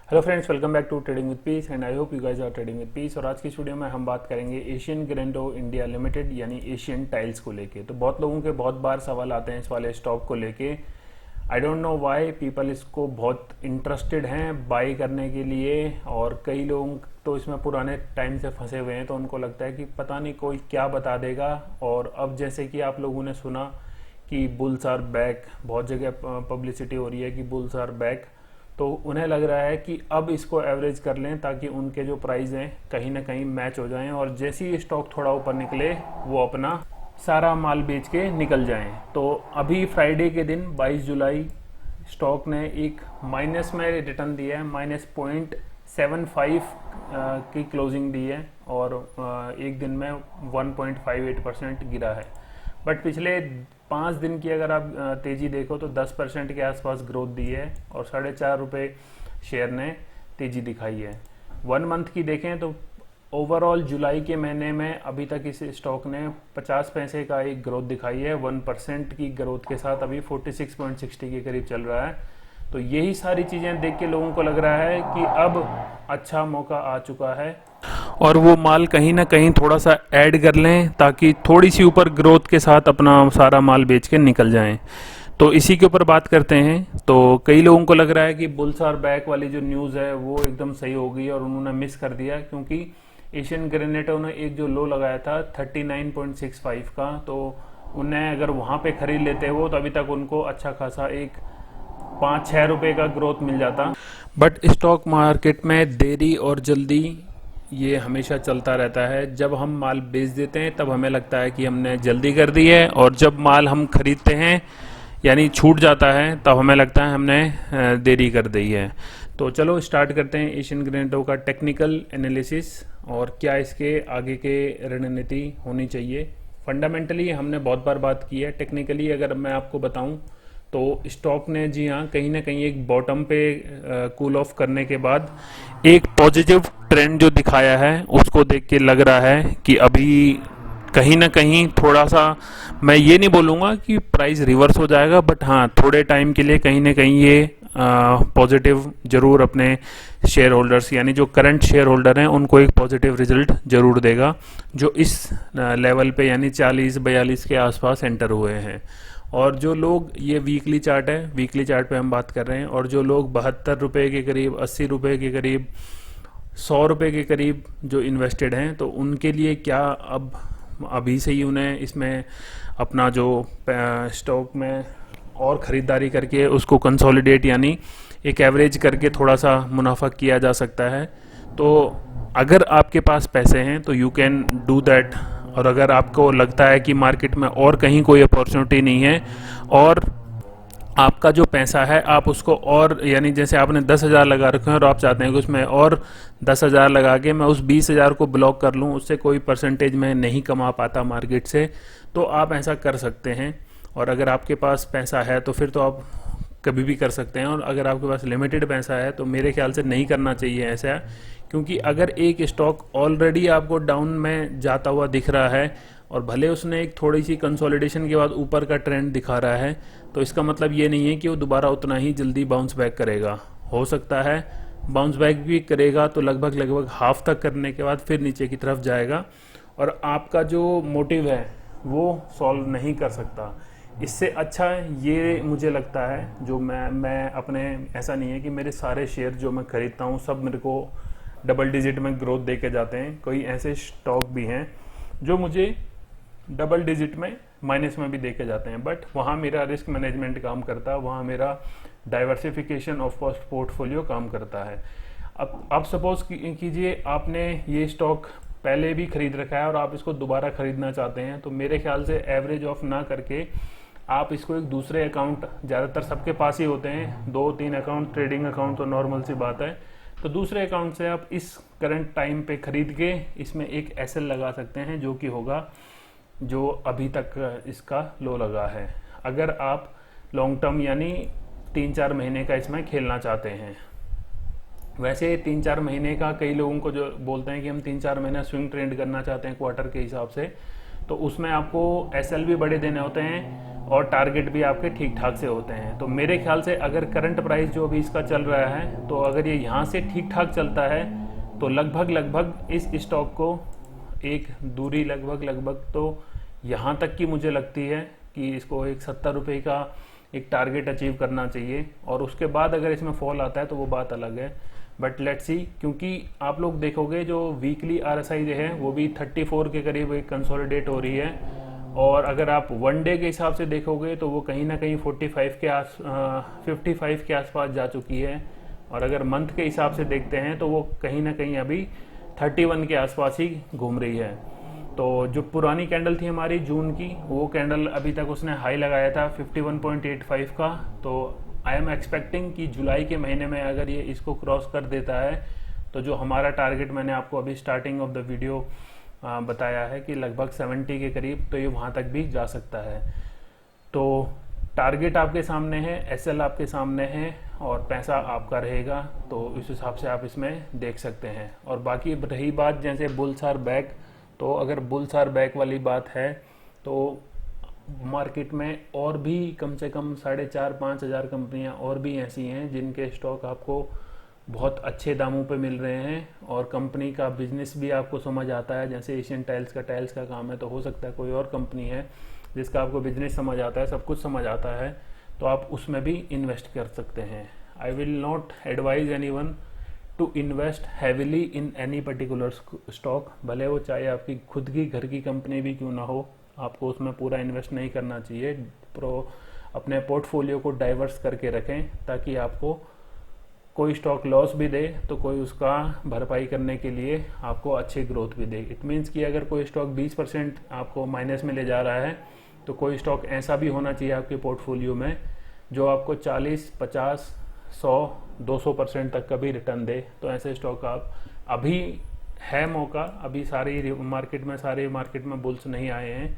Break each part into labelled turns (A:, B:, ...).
A: Hello friends, welcome back to trading with peace and I hope you guys are trading with peace. और आज की इस video में हम बात करेंगे एशियन ग्रैंडो इंडिया लिमिटेड यानी एशियन टाइल्स को लेके। तो बहुत लोगों के बहुत बार सवाल आते हैं इस वाले स्टॉक को लेके। I don't know why people इसको बहुत इंटरेस्टेड हैं बाई करने के लिए, और कई लोग तो इसमें पुराने टाइम से फंसे हुए हैं, तो उनको लगता है कि पता नहीं कोई क्या बता देगा। और अब जैसे कि आप लोगों ने सुना कि बुल्स आर बैक, बहुत जगह पब्लिसिटी हो रही है कि बुल्स आर बैक, तो उन्हें लग रहा है कि अब इसको एवरेज कर लें ताकि उनके जो प्राइस हैं कहीं ना कहीं मैच हो जाएं, और जैसे ही स्टॉक थोड़ा ऊपर निकले वो अपना सारा माल बेच के निकल जाएं। तो अभी फ्राइडे के दिन 22 जुलाई स्टॉक ने एक माइनस में रिटर्न दिया है, -0.75 की क्लोजिंग दी है, और एक दिन में 1.58% गिरा है। बट पिछले 5 दिन की अगर आप तेजी देखो तो 10% के आसपास ग्रोथ दी है, और ₹4.5 शेयर ने तेजी दिखाई है। 1 मंथ की देखें तो ओवरऑल जुलाई के महीने में अभी तक इस स्टॉक ने 50 पैसे का एक ग्रोथ दिखाई है। 1% की ग्रोथ के साथ अभी 46.60 के करीब चल रहा है। तो यही सारी चीज़ें देख के लोगों को लग रहा है कि अब अच्छा मौका आ चुका है और वो माल कहीं ना कहीं थोड़ा सा ऐड कर लें ताकि थोड़ी सी ऊपर ग्रोथ के साथ अपना सारा माल बेच के निकल जाएं। तो इसी के ऊपर बात करते हैं। तो कई लोगों को लग रहा है कि बुल्स आर बैक वाली जो न्यूज़ है वो एकदम सही हो गई और उन्होंने मिस कर दिया, क्योंकि एशियन ग्रेनेटो ने एक जो लो लगाया था 39.65 का, तो उन्हें अगर वहाँ पे खरीद लेते वो तो अभी तक उनको अच्छा खासा एक 5-6 रुपए का ग्रोथ मिल जाता। बट स्टॉक मार्केट में देरी और जल्दी ये हमेशा चलता रहता है। जब हम माल बेच देते हैं तब हमें लगता है कि हमने जल्दी कर दी है, और जब माल हम खरीदते हैं यानी छूट जाता है तब हमें लगता है हमने देरी कर दी है। तो चलो स्टार्ट करते हैं एशियन ग्रेनेटो का टेक्निकल एनालिसिस और क्या इसके आगे के रणनीति होनी चाहिए। फंडामेंटली हमने बहुत बार बात की है। टेक्निकली अगर मैं आपको बताऊं तो स्टॉक ने जी हाँ कहीं ना कहीं एक बॉटम पे कूल ऑफ करने के बाद एक पॉजिटिव ट्रेंड जो दिखाया है उसको देख के लग रहा है कि अभी कहीं ना कहीं थोड़ा सा, मैं ये नहीं बोलूँगा कि प्राइस रिवर्स हो जाएगा, बट हाँ थोड़े टाइम के लिए कहीं ना कहीं ये पॉजिटिव जरूर अपने शेयर होल्डर्स यानी जो करंट शेयर होल्डर हैं उनको एक पॉजिटिव रिजल्ट जरूर देगा, जो इस लेवल पे यानी 40-42 के आसपास एंटर हुए हैं। और जो लोग, ये वीकली चार्ट है, वीकली चार्ट पे हम बात कर रहे हैं, और जो लोग 72 रुपये के करीब, 80 रुपये के करीब, 100 रुपये के करीब जो इन्वेस्टेड हैं, तो उनके लिए क्या अब अभी से ही उन्हें इसमें अपना जो स्टॉक में और ख़रीदारी करके उसको कंसोलिडेट यानी एक एवरेज करके थोड़ा सा मुनाफा किया जा सकता है। तो अगर आपके पास पैसे हैं तो यू कैन डू दैट, और अगर आपको लगता है कि मार्केट में और कहीं कोई अपॉर्चुनिटी नहीं है और आपका जो पैसा है आप उसको और, यानी जैसे आपने 10,000 लगा रखे हैं और आप चाहते हैं कि उसमें और 10,000 लगा के मैं उस 20,000 को ब्लॉक कर लूँ, उससे कोई परसेंटेज मैं नहीं कमा पाता मार्केट से, तो आप ऐसा कर सकते हैं। और अगर आपके पास पैसा है तो फिर तो आप कभी भी कर सकते हैं, और अगर आपके पास लिमिटेड पैसा है तो मेरे ख्याल से नहीं करना चाहिए ऐसा, क्योंकि अगर एक स्टॉक ऑलरेडी आपको डाउन में जाता हुआ दिख रहा है और भले उसने एक थोड़ी सी कंसोलिडेशन के बाद ऊपर का ट्रेंड दिखा रहा है, तो इसका मतलब ये नहीं है कि वो दोबारा उतना ही जल्दी बाउंस बैक करेगा। हो सकता है बाउंस बैक भी करेगा तो लगभग हाफ तक करने के बाद फिर नीचे की तरफ जाएगा, और आपका जो मोटिव है वो सॉल्व नहीं कर सकता। इससे अच्छा ये मुझे लगता है, जो मैं अपने, ऐसा नहीं है कि मेरे सारे शेयर जो मैं खरीदता हूँ सब मेरे को डबल डिजिट में ग्रोथ दे के जाते हैं। कोई ऐसे स्टॉक भी हैं जो मुझे डबल डिजिट में माइनस में भी दे के जाते हैं, बट वहाँ मेरा रिस्क मैनेजमेंट काम करता है, वहाँ मेरा डाइवर्सिफिकेशन ऑफ पोर्टफोलियो काम करता है। अब आप सपोज कीजिए आपने ये स्टॉक पहले भी खरीद रखा है और आप इसको दोबारा खरीदना चाहते हैं, तो मेरे ख्याल से एवरेज ऑफ ना करके आप इसको एक दूसरे अकाउंट, ज़्यादातर सबके पास ही होते हैं 2-3 अकाउंट, ट्रेडिंग अकाउंट तो नॉर्मल सी बात है, तो दूसरे अकाउंट से आप इस करंट टाइम पे खरीद के इसमें एक एसएल लगा सकते हैं, जो कि होगा जो अभी तक इसका लो लगा है। अगर आप लॉन्ग टर्म यानी 3-4 महीने का इसमें खेलना चाहते हैं। वैसे 3-4 महीने का कई लोगों को जो बोलते हैं कि हम 3-4 महीना स्विंग ट्रेंड करना चाहते हैं क्वार्टर के हिसाब से, तो उसमें आपको SL भी बड़े देने होते हैं और टारगेट भी आपके ठीक ठाक से होते हैं। तो मेरे ख्याल से अगर करंट प्राइस जो अभी इसका चल रहा है, तो अगर ये यहाँ से ठीक ठाक चलता है तो लगभग इस स्टॉक को एक दूरी लगभग तो यहाँ तक की मुझे लगती है कि इसको एक 70 रुपये का एक टारगेट अचीव करना चाहिए, और उसके बाद अगर इसमें फॉल आता है तो वो बात अलग है। बट लेट्स सी, क्योंकि आप लोग देखोगे जो वीकली RSI जो है वो भी 34 के करीब एक कंसोलिडेट हो रही है, और अगर आप वन डे के हिसाब से देखोगे तो वो कहीं ना कहीं 55 के आसपास जा चुकी है, और अगर मंथ के हिसाब से देखते हैं तो वो कहीं ना कहीं अभी 31 के आसपास ही घूम रही है। तो जो पुरानी कैंडल थी हमारी जून की, वो कैंडल अभी तक उसने हाई लगाया था 51.85 का। तो आई एम एक्सपेक्टिंग कि जुलाई के महीने में अगर ये इसको क्रॉस कर देता है तो जो हमारा टारगेट मैंने आपको अभी स्टार्टिंग ऑफ द वीडियो बताया है कि लगभग 70 के करीब, तो ये वहाँ तक भी जा सकता है। तो टारगेट आपके सामने है, SL आपके सामने है, और पैसा आपका रहेगा, तो इस हिसाब से आप इसमें देख सकते हैं। और बाकी रही बात जैसे बुल्स आर बैक, तो अगर बुल्स आर बैक वाली बात है तो मार्केट में और भी कम से कम 4,500-5 हज़ार कंपनियां और भी ऐसी हैं जिनके स्टॉक आपको बहुत अच्छे दामों पे मिल रहे हैं, और कंपनी का बिजनेस भी आपको समझ आता है। जैसे एशियन टाइल्स का काम है, तो हो सकता है कोई और कंपनी है जिसका आपको बिजनेस समझ आता है, सब कुछ समझ आता है, तो आप उसमें भी इन्वेस्ट कर सकते हैं। I will not advise anyone to invest heavily in any particular stock, भले वो चाहे आपकी खुद की घर की कंपनी भी क्यों ना हो, आपको उसमें पूरा इन्वेस्ट नहीं करना चाहिए। अपने पोर्टफोलियो को डाइवर्स करके रखें, ताकि आपको कोई स्टॉक लॉस भी दे तो कोई उसका भरपाई करने के लिए आपको अच्छी ग्रोथ भी दे। इट मीन्स कि अगर कोई स्टॉक 20% आपको माइनस में ले जा रहा है, तो कोई स्टॉक ऐसा भी होना चाहिए आपके पोर्टफोलियो में जो आपको 40, 50, 100, 200% तक का भी रिटर्न दे। तो ऐसे स्टॉक आप अभी है मौका, अभी सारे मार्केट में बुल्स नहीं आए हैं,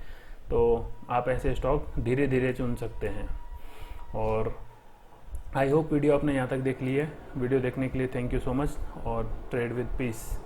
A: तो आप ऐसे स्टॉक धीरे धीरे चुन सकते हैं। और आई होप वीडियो आपने यहाँ तक देख ली है। वीडियो देखने के लिए थैंक यू सो मच, और ट्रेड विद पीस।